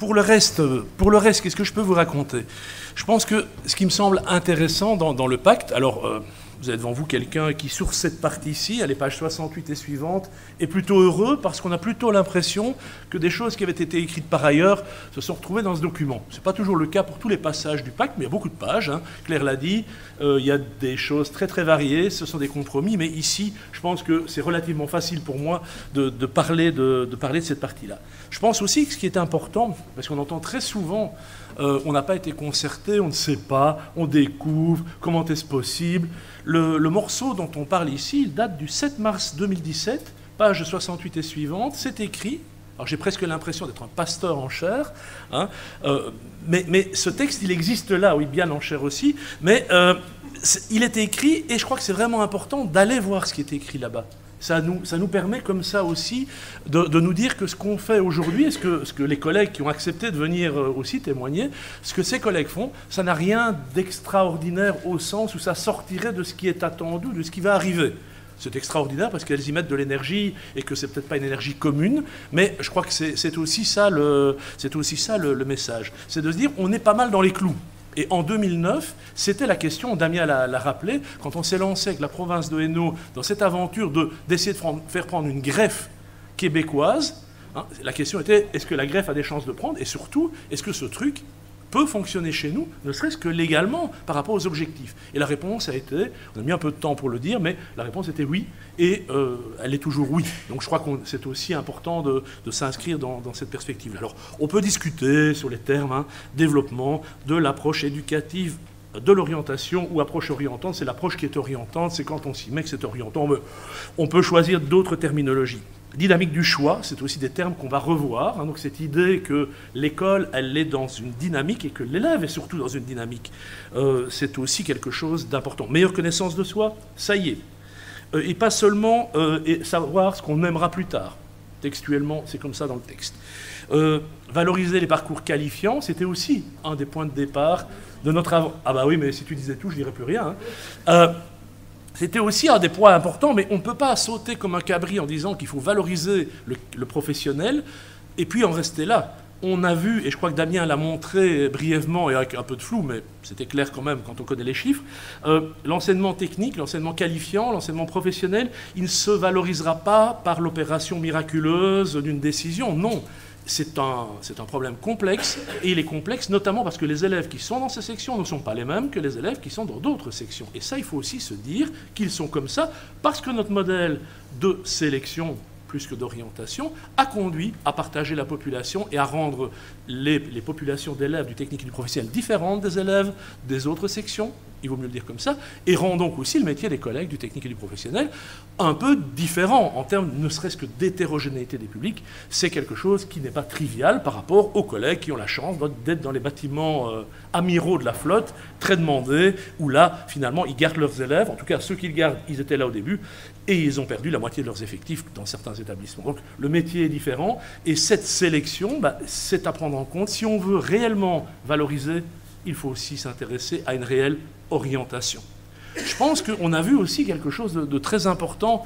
pour le reste, qu'est-ce que je peux vous raconter? Je pense que ce qui me semble intéressant dans le pacte, alors vous avez devant vous quelqu'un qui, sur cette partie-ci, à les pages 68 et suivantes, est plutôt heureux parce qu'on a plutôt l'impression que des choses qui avaient été écrites par ailleurs se sont retrouvées dans ce document. Ce n'est pas toujours le cas pour tous les passages du pacte, mais il y a beaucoup de pages, hein. Claire l'a dit, il y a des choses très très variées, ce sont des compromis, mais ici, je pense que c'est relativement facile pour moi de parler de cette partie-là. Je pense aussi que ce qui est important, parce qu'on entend très souvent, on n'a pas été concerté, on ne sait pas, on découvre, comment est-ce possible? Le morceau dont on parle ici, il date du 7 mars 2017, page 68 et suivante, c'est écrit, alors j'ai presque l'impression d'être un pasteur en chair, hein, mais ce texte, il existe là, oui, bien en chair aussi, mais il est écrit, et je crois que c'est vraiment important d'aller voir ce qui est écrit là-bas. Ça nous permet comme ça aussi de nous dire que ce qu'on fait aujourd'hui, et ce que les collègues qui ont accepté de venir aussi témoigner, ce que ces collègues font, ça n'a rien d'extraordinaire au sens où ça sortirait de ce qui est attendu, de ce qui va arriver. C'est extraordinaire parce qu'elles y mettent de l'énergie et que c'est peut-être pas une énergie commune, mais je crois que c'est aussi ça le message. C'est de se dire on est pas mal dans les clous. Et en 2009, c'était la question, Damien l'a rappelé, quand on s'est lancé avec la province de Hainaut dans cette aventure d'essayer de faire prendre une greffe québécoise, hein, la question était, est-ce que la greffe a des chances de prendre? Et surtout, est-ce que ce truc peut fonctionner chez nous, ne serait-ce que légalement, par rapport aux objectifs? Et la réponse a été, on a mis un peu de temps pour le dire, mais la réponse était oui, et elle est toujours oui. Donc je crois que c'est aussi important de s'inscrire dans cette perspective-là. Alors, on peut discuter sur les termes, hein, développement de l'approche éducative de l'orientation ou approche orientante. C'est l'approche qui est orientante, c'est quand on s'y met que c'est orientant. On peut choisir d'autres terminologies. Dynamique du choix, c'est aussi des termes qu'on va revoir. Hein, donc cette idée que l'école, elle est dans une dynamique et que l'élève est surtout dans une dynamique, c'est aussi quelque chose d'important. Meilleure connaissance de soi, ça y est. Et pas seulement savoir ce qu'on aimera plus tard. Textuellement, c'est comme ça dans le texte. Valoriser les parcours qualifiants, c'était aussi un des points de départ de notre avant. Ah bah oui, mais si tu disais tout, je dirais plus rien. Hein. C'était aussi un des points importants, mais on ne peut pas sauter comme un cabri en disant qu'il faut valoriser le professionnel et puis en rester là. On a vu, et je crois que Damien l'a montré brièvement et avec un peu de flou, mais c'était clair quand même quand on connaît les chiffres, l'enseignement technique, l'enseignement qualifiant, l'enseignement professionnel, il ne se valorisera pas par l'opération miraculeuse d'une décision, non. C'est un problème complexe, et il est complexe notamment parce que les élèves qui sont dans ces sections ne sont pas les mêmes que les élèves qui sont dans d'autres sections. Et ça, il faut aussi se dire qu'ils sont comme ça, parce que notre modèle de sélection, plus que d'orientation, a conduit à partager la population et à rendre les populations d'élèves du technique et du professionnel différentes des élèves des autres sections, il vaut mieux le dire comme ça, et rend donc aussi le métier des collègues du technique et du professionnel un peu différent en termes ne serait-ce que d'hétérogénéité des publics. C'est quelque chose qui n'est pas trivial par rapport aux collègues qui ont la chance d'être dans les bâtiments amiraux de la flotte, très demandés, où là, finalement, ils gardent leurs élèves, en tout cas ceux qu'ils gardent, ils étaient là au début, et ils ont perdu la moitié de leurs effectifs dans certains établissements. Donc le métier est différent, et cette sélection, c'est à prendre en compte. Si on veut réellement valoriser, il faut aussi s'intéresser à une réelle orientation. Je pense qu'on a vu aussi quelque chose de très important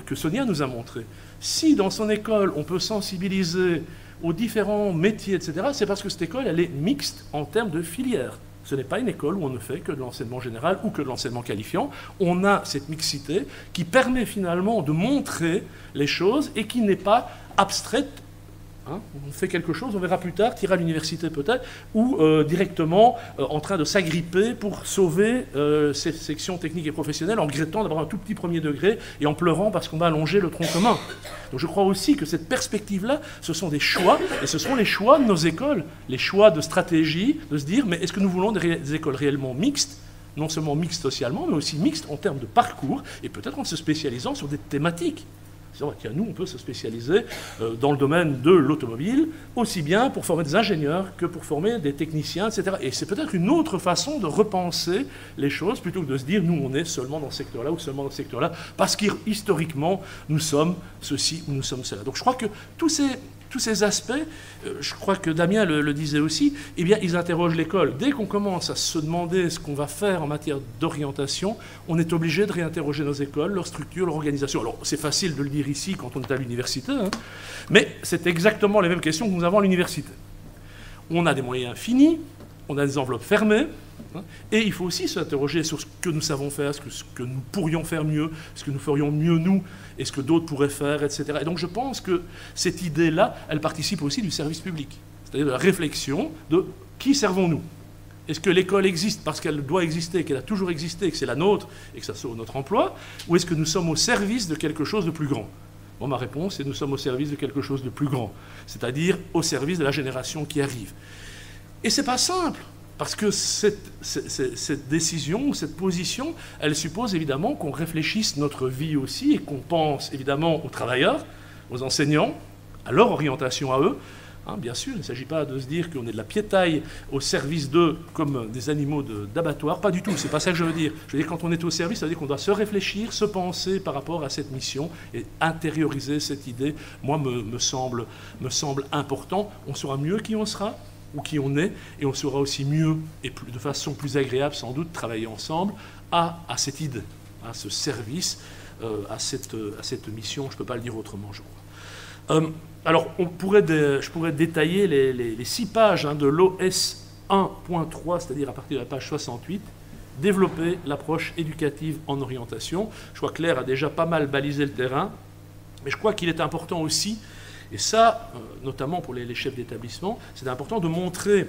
que Sonia nous a montré. Si dans son école, on peut sensibiliser aux différents métiers, etc., c'est parce que cette école, elle est mixte en termes de filière. Ce n'est pas une école où on ne fait que de l'enseignement général ou que de l'enseignement qualifiant. On a cette mixité qui permet finalement de montrer les choses et qui n'est pas abstraite. Hein, on fait quelque chose, on verra plus tard, tire à l'université peut-être, ou directement en train de s'agripper pour sauver ces sections techniques et professionnelles en regrettant d'avoir un tout petit premier degré et en pleurant parce qu'on va allonger le tronc commun. Donc je crois aussi que cette perspective-là, ce sont des choix, et ce sont les choix de nos écoles, les choix de stratégie, de se dire, mais est-ce que nous voulons des écoles réellement mixtes, non seulement mixtes socialement, mais aussi mixtes en termes de parcours, et peut-être en se spécialisant sur des thématiques. Tiens, nous, on peut se spécialiser dans le domaine de l'automobile, aussi bien pour former des ingénieurs que pour former des techniciens, etc. Et c'est peut-être une autre façon de repenser les choses, plutôt que de se dire, nous, on est seulement dans ce secteur-là ou seulement dans ce secteur-là, parce qu'historiquement, nous sommes ceci ou nous sommes cela. Donc je crois que tous ces aspects, je crois que Damien le disait aussi, eh bien, ils interrogent l'école. Dès qu'on commence à se demander ce qu'on va faire en matière d'orientation, on est obligé de réinterroger nos écoles, leur structure, leur organisation. Alors, c'est facile de le dire ici quand on est à l'université, hein, mais c'est exactement les mêmes questions que nous avons à l'université. On a des moyens finis, on a des enveloppes fermées, hein, et il faut aussi s'interroger sur ce que nous savons faire, ce que nous pourrions faire mieux, ce que nous ferions mieux nous, et ce que d'autres pourraient faire, etc. Et donc je pense que cette idée-là, elle participe aussi du service public, c'est-à-dire de la réflexion de qui servons-nous. Est-ce que l'école existe parce qu'elle doit exister, qu'elle a toujours existé, que c'est la nôtre et que ça sauve notre emploi, ou est-ce que nous sommes au service de quelque chose de plus grand? Bon, ma réponse, c'est nous sommes au service de quelque chose de plus grand, c'est-à-dire au service de la génération qui arrive. Et c'est pas simple, parce que cette décision, cette position, elle suppose évidemment qu'on réfléchisse notre vie aussi et qu'on pense évidemment aux travailleurs, aux enseignants, à leur orientation à eux. Hein, bien sûr, il ne s'agit pas de se dire qu'on est de la piétaille au service d'eux comme des animaux d'abattoir, pas du tout, c'est pas ça que je veux dire. Je veux dire, quand on est au service, ça veut dire qu'on doit se réfléchir, se penser par rapport à cette mission et intérioriser cette idée, moi, me semble important. On saura mieux qui on sera ou qui on est, et on saura aussi mieux et de façon plus agréable sans doute travailler ensemble à cette idée, à ce service, à cette mission, je ne peux pas le dire autrement, je crois. Alors, je pourrais détailler les 6 pages de l'OS 1.3, c'est-à-dire à partir de la page 68, développer l'approche éducative en orientation. Je crois que Claire a déjà pas mal balisé le terrain, mais je crois qu'il est important aussi, et ça, notamment pour les chefs d'établissement, c'est important de montrer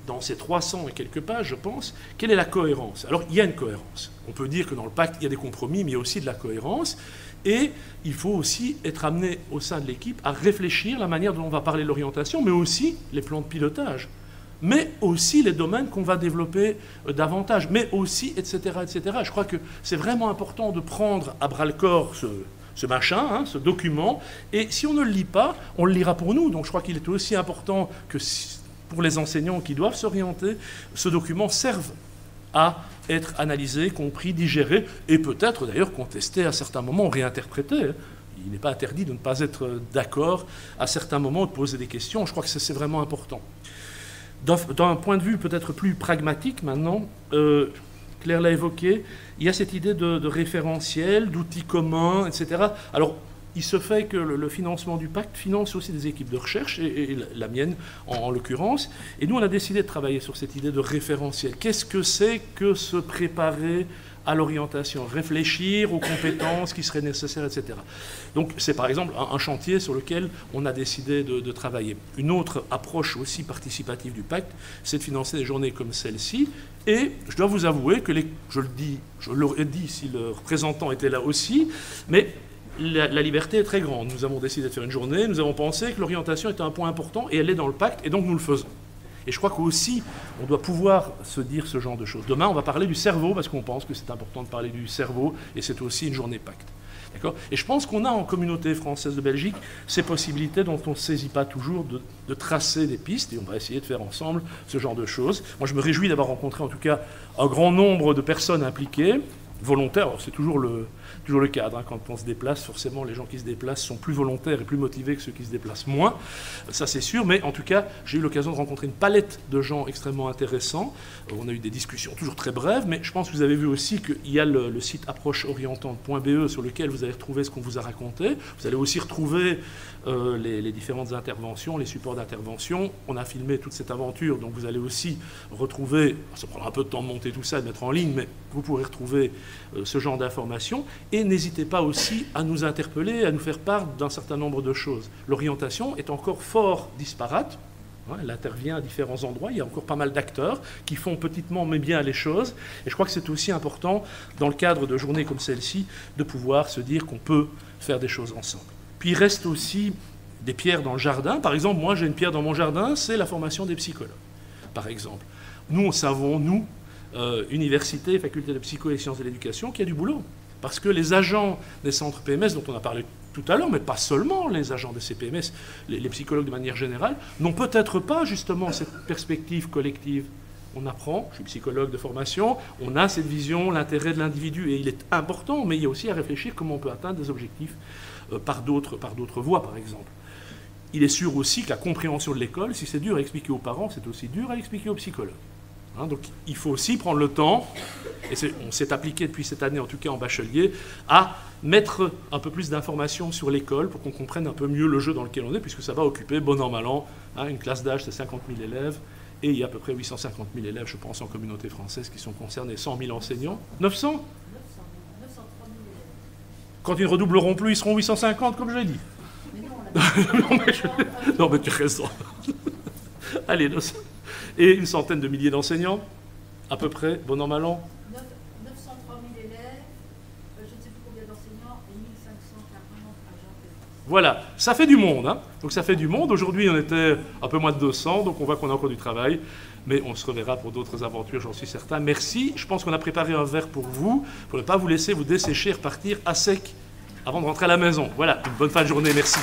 dans ces 300 et quelques pages, je pense, quelle est la cohérence. Alors, il y a une cohérence. On peut dire que dans le pacte, il y a des compromis, mais il y a aussi de la cohérence. Et il faut aussi être amené au sein de l'équipe à réfléchir la manière dont on va parler de l'orientation, mais aussi les plans de pilotage, mais aussi les domaines qu'on va développer davantage, mais aussi, etc., etc. Je crois que c'est vraiment important de prendre à bras-le-corps ce machin, hein, ce document, et si on ne le lit pas, on le lira pour nous. Donc je crois qu'il est aussi important que pour les enseignants qui doivent s'orienter, ce document serve à être analysé, compris, digéré, et peut-être d'ailleurs contesté à certains moments, réinterprété. Il n'est pas interdit de ne pas être d'accord à certains moments, de poser des questions. Je crois que c'est vraiment important. D'un point de vue peut-être plus pragmatique maintenant, Claire l'a évoqué, il y a cette idée de référentiel, d'outils communs, etc. Alors, il se fait que le financement du pacte finance aussi des équipes de recherche, et la mienne en l'occurrence. Et nous, on a décidé de travailler sur cette idée de référentiel. Qu'est-ce que c'est que se préparer à l'orientation, réfléchir aux compétences qui seraient nécessaires, etc. Donc c'est par exemple un chantier sur lequel on a décidé de travailler. Une autre approche aussi participative du pacte, c'est de financer des journées comme celle-ci. Et je dois vous avouer que, je l'aurais dit si le représentant était là aussi, mais la liberté est très grande. Nous avons décidé de faire une journée, nous avons pensé que l'orientation était un point important, et elle est dans le pacte, et donc nous le faisons. Et je crois qu'aussi, on doit pouvoir se dire ce genre de choses. Demain, on va parler du cerveau, parce qu'on pense que c'est important de parler du cerveau, et c'est aussi une journée pacte. D'accord ? Et je pense qu'on a en communauté française de Belgique ces possibilités dont on ne saisit pas toujours de tracer des pistes, et on va essayer de faire ensemble ce genre de choses. Moi, je me réjouis d'avoir rencontré en tout cas un grand nombre de personnes impliquées, volontaires. Alors, c'est toujours le cadre. Hein. Quand on se déplace, forcément, les gens qui se déplacent sont plus volontaires et plus motivés que ceux qui se déplacent moins. Ça, c'est sûr. Mais en tout cas, j'ai eu l'occasion de rencontrer une palette de gens extrêmement intéressants. On a eu des discussions toujours très brèves, mais je pense que vous avez vu aussi qu'il y a le site approcheorientante.be sur lequel vous allez retrouver ce qu'on vous a raconté. Vous allez aussi retrouver les différentes interventions, les supports d'intervention. On a filmé toute cette aventure, donc vous allez aussi retrouver, ça prendra un peu de temps de monter tout ça, de mettre en ligne, mais vous pourrez retrouver ce genre d'informations. Et n'hésitez pas aussi à nous interpeller, à nous faire part d'un certain nombre de choses. L'orientation est encore fort disparate. Elle intervient à différents endroits. Il y a encore pas mal d'acteurs qui font petitement mais bien les choses. Et je crois que c'est aussi important, dans le cadre de journées comme celle-ci, de pouvoir se dire qu'on peut faire des choses ensemble. Puis il reste aussi des pierres dans le jardin. Par exemple, moi j'ai une pierre dans mon jardin, c'est la formation des psychologues, par exemple. Nous savons, université, faculté de psycho et sciences de l'éducation, qu'il y a du boulot. Parce que les agents des centres PMS, dont on a parlé tout à l'heure, mais pas seulement les agents de ces PMS, les psychologues de manière générale, n'ont peut-être pas justement cette perspective collective. On apprend, je suis psychologue de formation, on a cette vision, l'intérêt de l'individu, et il est important, mais il y a aussi à réfléchir comment on peut atteindre des objectifs par d'autres voies, par exemple. Il est sûr aussi que la compréhension de l'école, si c'est dur à expliquer aux parents, c'est aussi dur à expliquer aux psychologues. Hein, donc il faut aussi prendre le temps, et on s'est appliqué depuis cette année, en tout cas en bachelier, à mettre un peu plus d'informations sur l'école pour qu'on comprenne un peu mieux le jeu dans lequel on est, puisque ça va occuper, bon an, mal an, hein, une classe d'âge, c'est 50 000 élèves, et il y a à peu près 850 000 élèves, je pense, en communauté française qui sont concernés, 100 000 enseignants. 900 903 000 élèves. Quand ils ne redoubleront plus, ils seront 850, comme je l'ai dit. Non, mais tu as raison. Allez, 900. Et une centaine de milliers d'enseignants, à peu près, bon an, mal an. 903 000 élèves, je ne sais plus combien d'enseignants, et 1540 agents. Voilà, ça fait du monde. Hein. Donc ça fait du monde. Aujourd'hui, on était un peu moins de 200, donc on voit qu'on a encore du travail. Mais on se reverra pour d'autres aventures, j'en suis certain. Merci. Je pense qu'on a préparé un verre pour vous, pour ne pas vous laisser vous dessécher et repartir à sec avant de rentrer à la maison. Voilà, une bonne fin de journée. Merci.